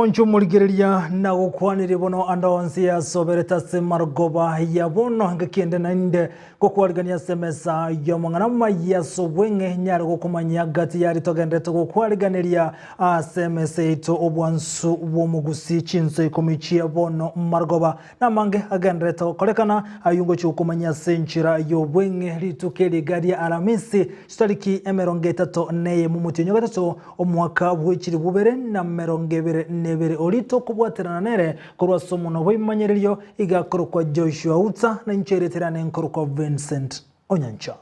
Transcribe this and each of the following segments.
Onchumurigiria na gukwanire bono andonsi ya sobereta semarogoba ya bono ngakende nande gukwarigania semesa yo mangana ya sobwenge nyari gukumanya gati yari togendete gukwariganiria semesa ito obwansu womugusi Chinsa Ikomi ya bono marogoba na mange agendete kolekana ayungo chukumanya senchira yo bwenge litukeli gari alamisi stariki emeronge tato neye mumutinyo gatato omwaka bwikiri bubere na merongebere nebere olito kubwaterana nere kurwa somo no bimanyiriyo igakoro kwa Joshua Auta na nchereterane nkoro kwa Vincent Onyanchana.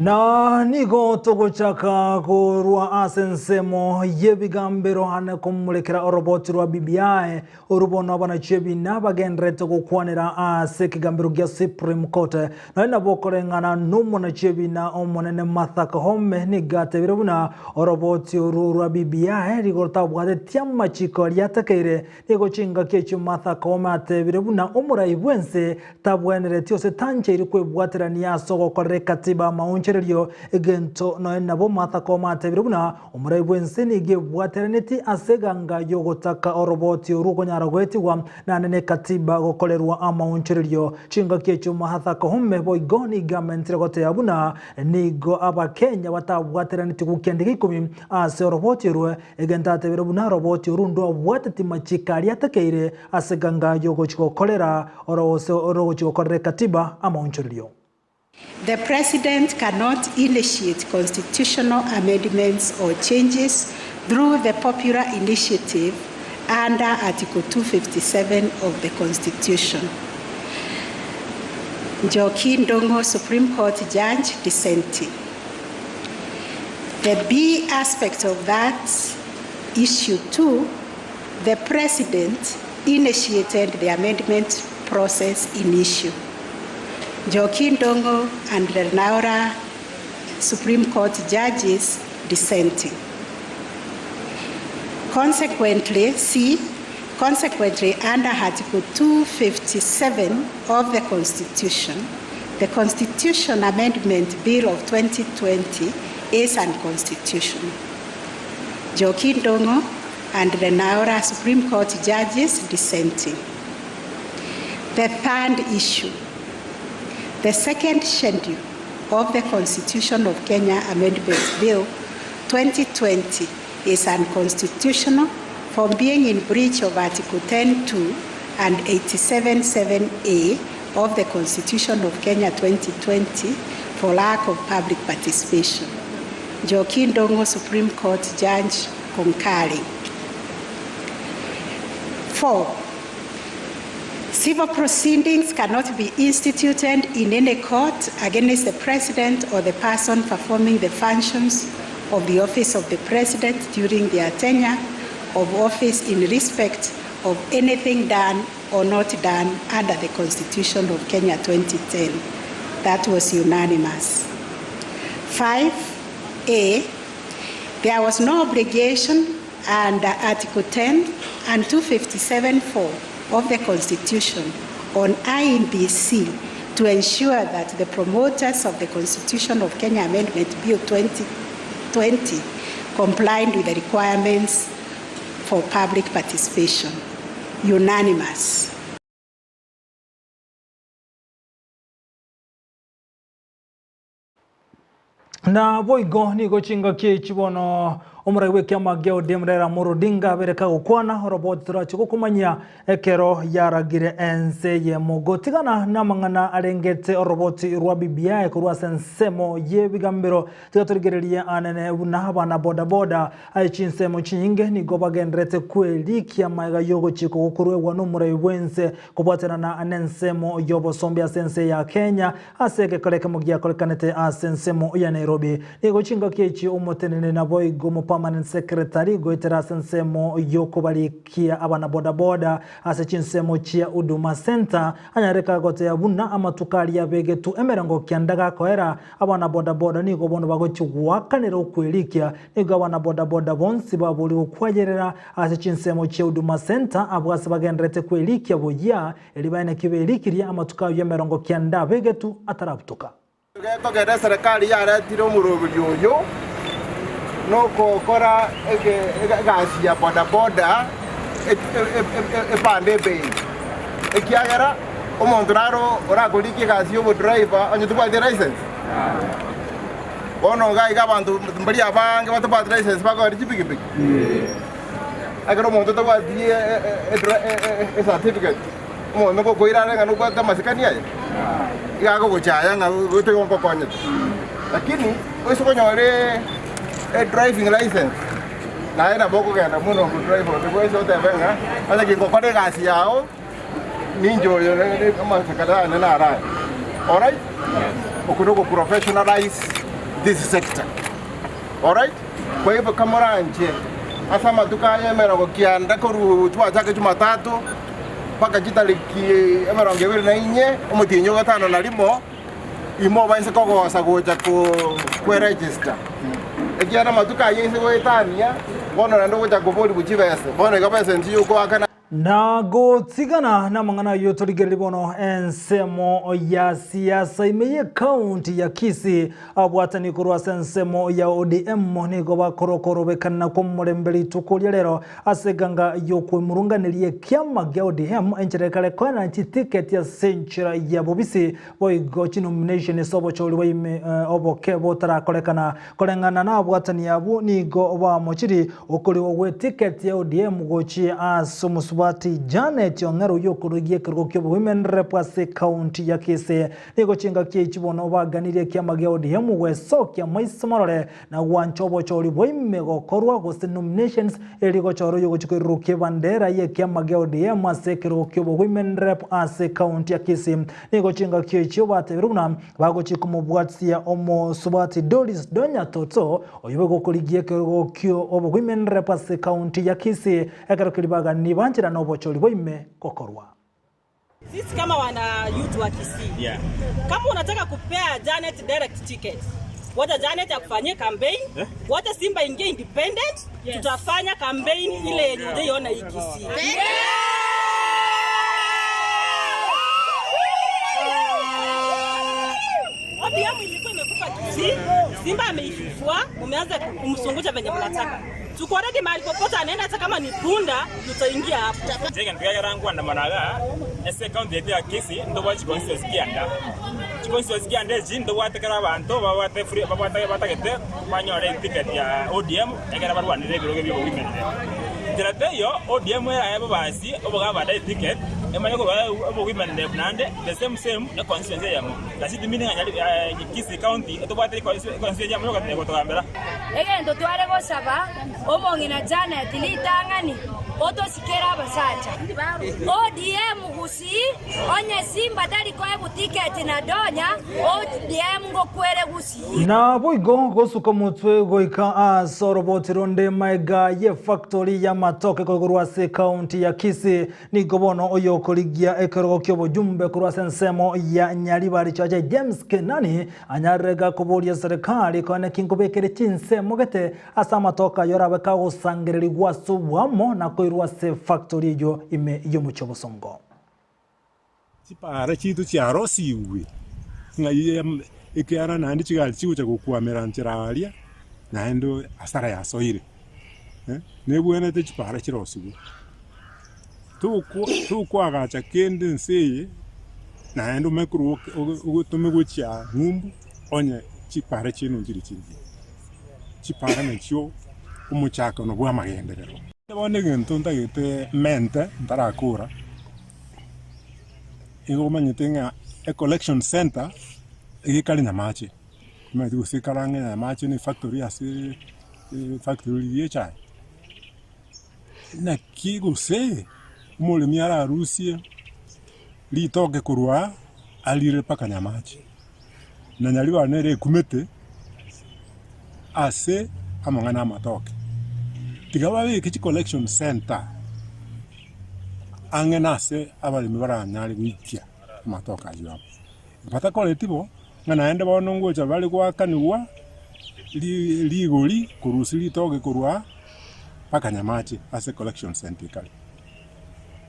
Na nigo togochaka kurwa asensemo yebigambero hane kumulekera oroboti rwa BBI urubono abana chebi nabagendere togokwanira asekigambero gya Supreme Court na nabokorengana numona chebi na omonene Martha Koome nigatebire buna oroboti rwa BBI rigorta bwade tyama chiko lyatakere nigo chinga kecho Martha Koome atebire buna omurayi bwense tabwenere tyose tanje iri kwebwaterania sogo kore katiba maunche egento no nabo Martha Koome atebire buna omurayi bwense nige bwateraneti aseganga yogotaka oroboti urugonyara gwetigwa nanene katiba gokolerwa amaunchiriryo chinga kecho Martha Koome boigoni gamentire gote yabuna nigo abakenya batabwateraneti gukendika 10 ase oroboti rwe egenta atebire buna oroboti urundo bwateti machikari atakeire aseganga yogochikokolera orogochikokorera katiba amaunchiriryo. The President cannot initiate constitutional amendments or changes through the popular initiative under Article 257 of the Constitution. Njoki Ndongo, Supreme Court Judge, dissenting. The B aspect of that issue 2, the President initiated the amendment process in issue. Njoki Ndongo and the Naura Supreme Court judges dissenting. Consequently, under Article 257 of the Constitution Amendment Bill of 2020 is unconstitutional. Njoki Ndongo and the Naura Supreme Court judges dissenting. The third issue. The second schedule of the Constitution of Kenya Amendment Bill 2020 is unconstitutional for being in breach of Article 10(2) and 87(7)(a) of the Constitution of Kenya 2020 for lack of public participation. Njoki Ndongo, Supreme Court Judge, concurring. 4. Civil proceedings cannot be instituted in any court against the President or the person performing the functions of the office of the President during their tenure of office in respect of anything done or not done under the Constitution of Kenya 2010. That was unanimous. 5A, there was no obligation under Article 10 and 257(4) of the Constitution on INBC to ensure that the promoters of the Constitution of Kenya Amendment Bill 2020 complied with the requirements for public participation. Unanimous. Na boigo nigo chinga kichibono omurayi w'ekiama gia odemrera murudinga bereka gukwana oroboti turachi kumanya ekero yaragire ense ye mugotigana namangana arengete oroboti rwa BBI kurwa sensemo ye bigambero tigatorigereria anene unahaba boda boda aichinsemo chinyinge nigo bagendrete kwelikia maiga yogo chiko gukurwe n'omurayi wense kubwatana na anensemo yobo sombia sense ya Kenya aseke koleka mugia kolekanete asensemo ya Nairobi nigo chinga kichi umutenene na boigo permanent secretary goitera sensemo yokubalikia abana boda boda ase chinsemo chia Huduma Center anyareka gote yabuna amatukali yabegetu emerango kyandaga koera abana boda boda nigo bono bagochugwakanira okwelikia nigo abana boda boda bonsi babuli okwagerera ase chinsemo chia Huduma Center abwase bagendrete kwelikia boya elibaine kibelikiria amatukayo yemerango kyanda begetu atarabutuka Togera serikali yaretire omurobiri oyo nokokora egasi ya boda boda epande bei ekiagera omonto naro orakorikia egasi y'obodriver onye tobwate license bono iga abantu mbari abange batobwate license bakori chipikipiki agero omonto tobwatie certificate omonto ngokoirare nokwata amasikani aye igago gochaya nga gotegongo kokonye lakini osokonyore driving license na ina boko genda muno ku driver de bweso tebenga ala kingo kode gasi yao ninjo yo ne kama sakada na ara all right okuno professionalize this sector all right kwa hivyo kamera nje asa maduka yemera go kianda ko twa chake Jumatatu paka jitaliki emeronge biri na inye omutinyo gatano na limo imo baise kogosa gocha ku register ekiana matuka yese goetania bono na ndo gocha kubodi buchibese bono gabese ntiyo ko akana na gotsigana na mangana yotorigeri bono ensemo ya siasa imeye county ya Kisii abwatani kurwa ensemo ya ODM nigo bakorokoro bekana ko muremberi tukulia lero aseganga yokwemurunganirie kiama gya ODM encherekale kwana ticket ya century ya bobisi boigo nomination sobo choli waime oboke botarakolekana kolengana na abwatani yabu nigo ba mochiri okoli we ticket ya ODM gochi asumusuba Janet Ongaro yokurugie kirokyo women rep ase county ya Kisii nigo chinga kichibono baganire kiama gya ODM wesokia maisomarore na wanchobo choli boime gokorwa gose nominations eligo choro yogochikorukie bandera ye kiama gya ODM ase kirokyo women rep ase county ya Kisii nigo chinga kichibo bateruna bagochikumubwatsia omo subati Doris Donya Toto oyibe gokurigie kirokyo women rep ase county ya Kisii ekarokilibaga ni banjira nobocholi boime kokorwa. Sisi kama wana youth wa Kisii. Kama unataka kupea Janet direct ticket, wacha Janet akufanyie campaign, wacha Simba ingie independent, tutafanya campaign ile yenye unaiona hii Kisii. ODM ilikuwa imekufa Kisii, Simba ameifufua, umeanza kumsungucha venye mnataka. Tuko ready mahali popote anaenda hata kama ni punda tutaingia hapo. Jega ntuya rangu anda managa ese county ya Kisii ndo wachi constituency kianda. Constituency kianda jindo watekera abantu babate free babate batakete banyore ticket ya ODM egera barwanire biroge byo women. Tirateyo ODM ya babasi oboga bada ticket emanyo ko women nande the same na constituency ya mo. Kasi dimini nganyali Kisii county to bate constituency ya mo ka tego to ambera. Egendo tware gosaba omongina Janet litangani oto sikera basacha ODM gusi onye Simba tali ko ebu ticket na donya ODM go kwere gusi na boigo gosuka mutwe goika asorobotironde maiga ye factory ya matoke kogurwa se county ya Kisii ni gobono oyo koligia ekero kyobo jumbe kurwa sensemo ya nyalibari chaje James Kenani anyarega kubolia serikali kone kingobekere chinse mogete asa matoka yorabeka gusangiriri gwasubwamo na koirwa se factory yo ime yo muchobosongo Chipara chitu chiaro siwe ngai ikiara nandi chigali chiucha kukwamera ntiralia naendo asara ya soire nebwene te chipara chirosiwe tu agacha kende nseye naendo mekuru ugutumegwecha ngumbu onye chipara chino njiri chindi chipara nechyo umuchaka no bwa magenderero bone gento ndagite mente ndarakura igo manyetenga a collection center igikali nyamache mezi usikaranga nyamache ni factory asi factory yecha na kigo se mole miara Rusia litoke kurwa alire paka nyamache na nyaliwa nere kumete ase amangana matoke tigababe kichi collection center angenase abalimi baranyari wikia matoka yabo bata koletibo ngana ende bonongo cha bali kwa kaniwa ligoli kurusili toge kurwa pakanyamachi ase collection center kali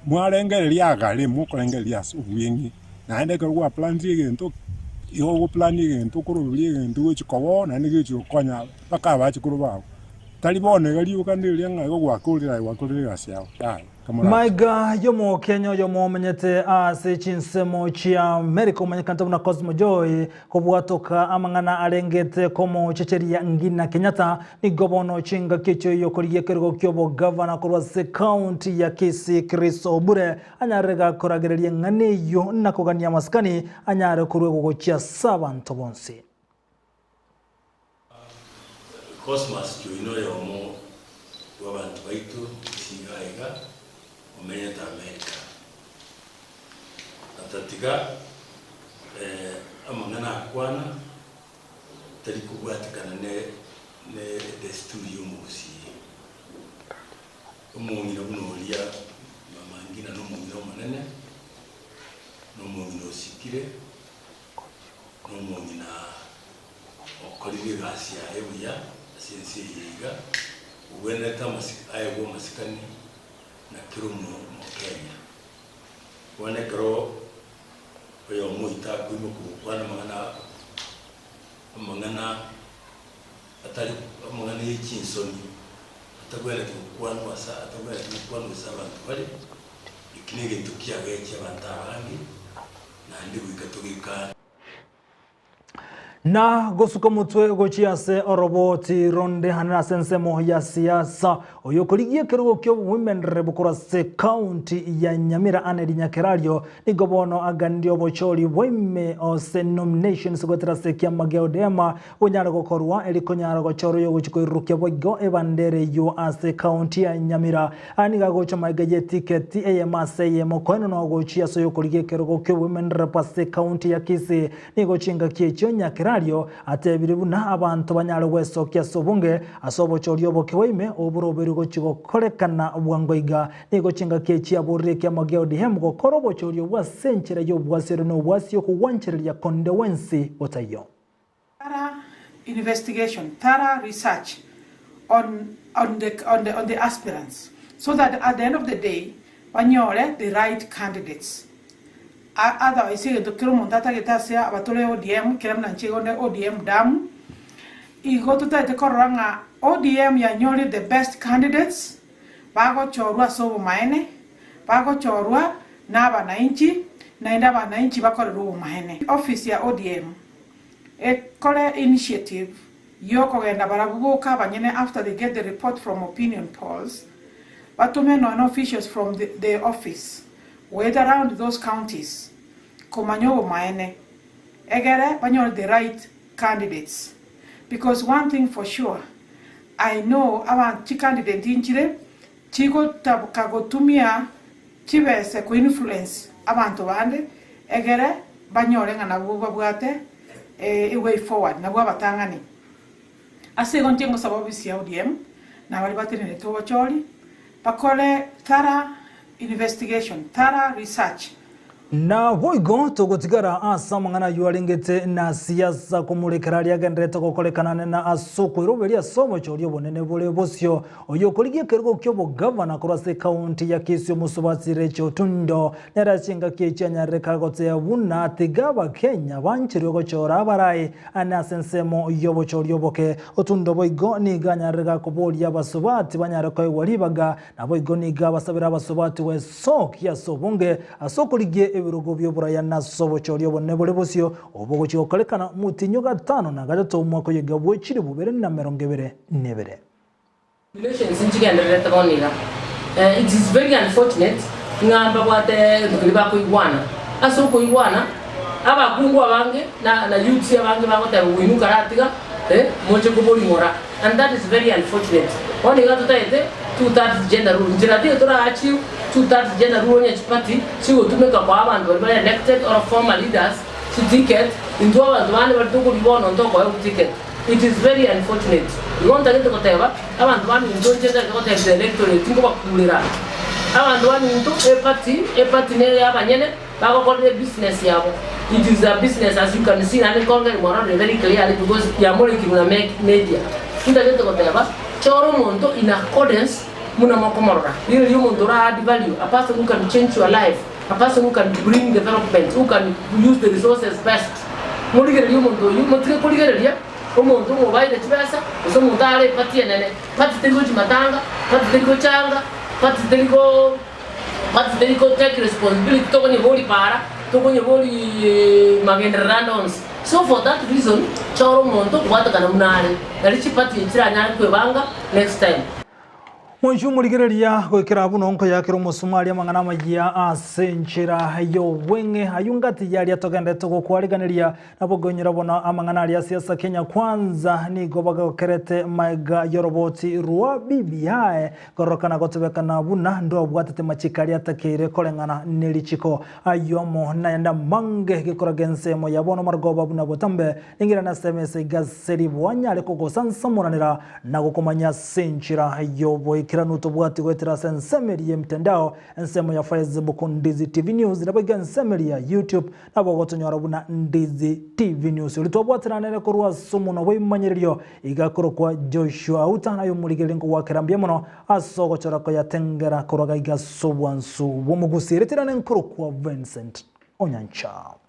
mwarengere lyagale mukolengere lyas ubwengi na ende kwa planti gento yo plani gento kurubili gento chikobo na nige chikonya paka bachi kurubao talibone gali ukandile nga wakulira asiao Maiga yomo Kenya yomo menyete ase chinsemo chia America manyekanta na Cosmo Joy kobwatoka amangana arengete komo checheria ngina Kenyatta ni gobono chinga kicho yokoriye kergo kyobo governor kurwase county ya Kisii Chris Obure anyarega koragererie ngane yo nakogania maskani anyare kurwego gochia sabantu bonsi Cosmos Joy yomo wabantu baitu singaiga Umenyeta Amerika atatiga amangana kwana tari kubwatikana ne desturi y'umusi umungina bunoria mamangina no mungina manene no mungina osikire no mungina okorire gasi ya ebuya sense yiga uweneta ayo masikani na kirumu Kenya wane karo oyo muita kuimu kwana mangana atali mangana yichinsoni atagwele kwana wasa atagwele kwana wasa bantu bali ikinege tukia geche bantabangi na ndi wikatugika na gosuka mutwe gochiase oroboti ronde hanana sensemo ya siasa oyokoligie kerugo kyo women rebukurase county ya Nyamira anedi nyakerario ni gobono agandio bochori weme ose nominations gotrase kya mageodema onyara gokorwa elikonyara gochoro yo gochikoirukia bogo ebandere yo ase county ya Nyamira aniga gocha maigaje ticket eyemase yemokono no gochia so yokoligie kerugo kyo women repase county ya Kisii ni gochinga kiecho nyakera atebiribu na abantu banyalo weso kyaso bunge asobo choryo bokeweime oburoberugo chigo korekana bwangoiga nigo chinga kechi aburire kya mageo hemgo korobo choryo bwa senchera yo bwasero no bwasyo kuwancheria kondewensi otayo thorough investigation, thorough research on the aspirants, so that at the end of the day banyole the right candidates. Otherwise, the Kirumundata Getasia, Batole ODM, Kiram Nanchigonde ODM Dam. You go to the Koranga ODM, Yanyoli, the best candidates. Bago Chorua Sovo Maene, Bago Chorua, Naba Nainchi, Naindaba Nainchi Bako Maene. Office ya ODM. A Kole initiative, Yoko and Abarabuka, Banyene, after they get the report from opinion polls, Batumeno and officials from the office. Wait around those counties, Komanyo Maene, Egere, Banyol the right candidates. Because one thing for sure, I know our candidate in Chile, Chico Tabukagotumia, Chivese ko influence abantu bande, Egere, Banyol and Abuba Buate, a way forward, Nawa Tangani. A second thing was about ODM, now I'm in the Tovacholi, Pacole, Tara. Investigation, thorough research. Na voigo togotigara asa mangana yualingete na siasa kumulekeraria agendete gokolekana na asoko iroberia somo chorio bonene bole bosio oyokoligie kergo kyobo governor kurase county ya Kisii musubatire chotundo nerachinga kiechanya rekagote buna tigaba Kenya banchiro gochora abarai anasensemo yobo chorio boke otundo voigo ni ganya rega kubolia basubati banyara kwa walibaga na voigo ni gaba sabira basubati we sok ya sobunge asokoligie ebirugo by'oburaya nasobo chorio bonne bole bosio obogo chikokolekana mutinyo gatano na gatatu umwako yegabwe chiri bubere na merongevere nebere relations injigenda tabonira it is very unfortunate ngamba kwate ngiliba kuigwana aso kuigwana abakungu abange na youth abange bagota winuka ratiga moche kuboli mora, and that is very unfortunate. One thing to say, 2/3 gender rule. Njirati to achieve 2/3 gender rule in each party. She will to make a power and will be elected or former leaders to ticket into our one or two good one on top of ticket. it is very unfortunate. You want to get to whatever, I want one in don't get the electorate, think about Kulira. I want one into a party near Abanyene, I will the business. It is a business as you can see, and the Congress very clearly because you are more make media. In the get to whatever, Choromonto in accordance, Munamokomora. You want to add value, a person who can change your life, a person who can bring development, who can use the resources best. Muriger Yumonto, you Motricolia. Umuntu mubaire kibasa usomutale pati enene pati tiko chimatanga pati tiko changa pati tiko take responsibility to kwenye boli para to kwenye boli magenda randoms. So for that reason choro monto kwata kana munale nalichi pati chiranya kwebanga next time. Mwisho muligereria gwikira buno nko yakira musumari amangana magia asenchera yo wenge ayungati yali atogendete gukwariganiria nabogonyera bona amangana ali siasa Kenya kwanza ni gobaga kerete maiga yoroboti ruwa BBI korokana gotebekana buna ndo abwatete machikari atakire kolengana nilichiko ayomo naenda mange gikoragense mo yabono margoba buna botambe ningira na SMS gaseri bwanya leko gosansamuranira nagukomanya senchera yo Kiranuto bwati gwetera sensemeri ya mtandao ensemo ya Facebook Ndizi TV News nabaga ensemeri ya YouTube nabo gotonyora buna Ndizi TV News ulitobwatira nene kurwa sumu no wemanyirio igakoro kwa Joshua Auta nayo muligelengo wakirambye muno asogochora ko yatengera koroga igasobwansu bomugusire tirane nkuru kwa Vincent Onyanchana.